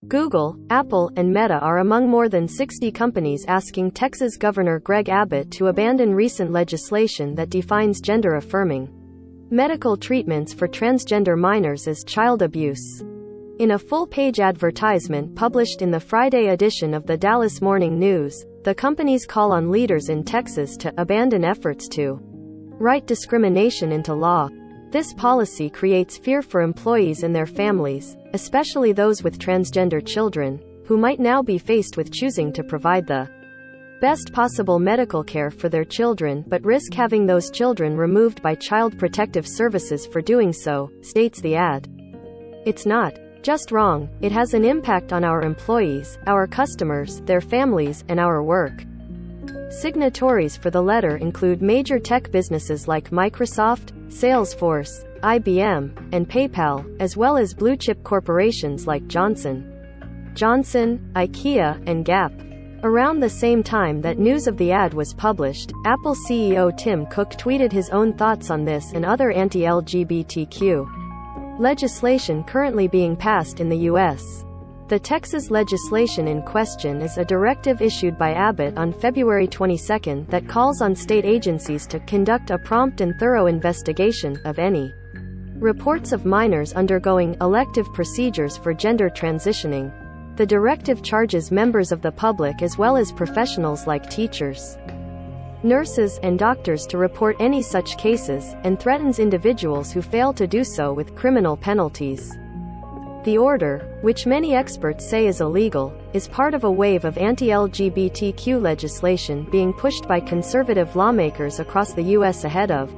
Google, Apple, and Meta are among more than 60 companies asking Texas Governor Greg Abbott to abandon recent legislation that defines gender-affirming medical treatments for transgender minors as child abuse. In a full-page advertisement published in the Friday edition of the Dallas Morning News, the companies call on leaders in Texas to abandon efforts to write discrimination into law. This policy creates fear for employees and their families, especially those with transgender children, who might now be faced with choosing to provide the best possible medical care for their children but risk having those children removed by Child Protective Services for doing so, states the ad. It's not just wrong, it has an impact on our employees, our customers, their families, and our work. Signatories for the letter include major tech businesses like Microsoft, Salesforce, IBM, and PayPal, as well as blue-chip corporations like Johnson & Johnson, IKEA, and Gap. Around the same time that news of the ad was published, Apple CEO Tim Cook tweeted his own thoughts on this and other anti-LGBTQ legislation currently being passed in the U.S. The Texas legislation in question is a directive issued by Abbott on February 22 that calls on state agencies to conduct a prompt and thorough investigation of any reports of minors undergoing elective procedures for gender transitioning. The directive charges members of the public as well as professionals like teachers, nurses, and doctors to report any such cases, and threatens individuals who fail to do so with criminal penalties. The order, which many experts say is illegal, is part of a wave of anti-LGBTQ legislation being pushed by conservative lawmakers across the U.S. ahead of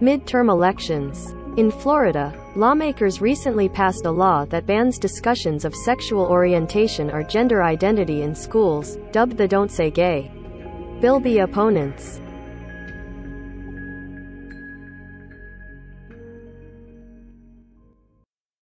midterm elections. In Florida, lawmakers recently passed a law that bans discussions of sexual orientation or gender identity in schools, dubbed the Don't Say Gay bill. Opponents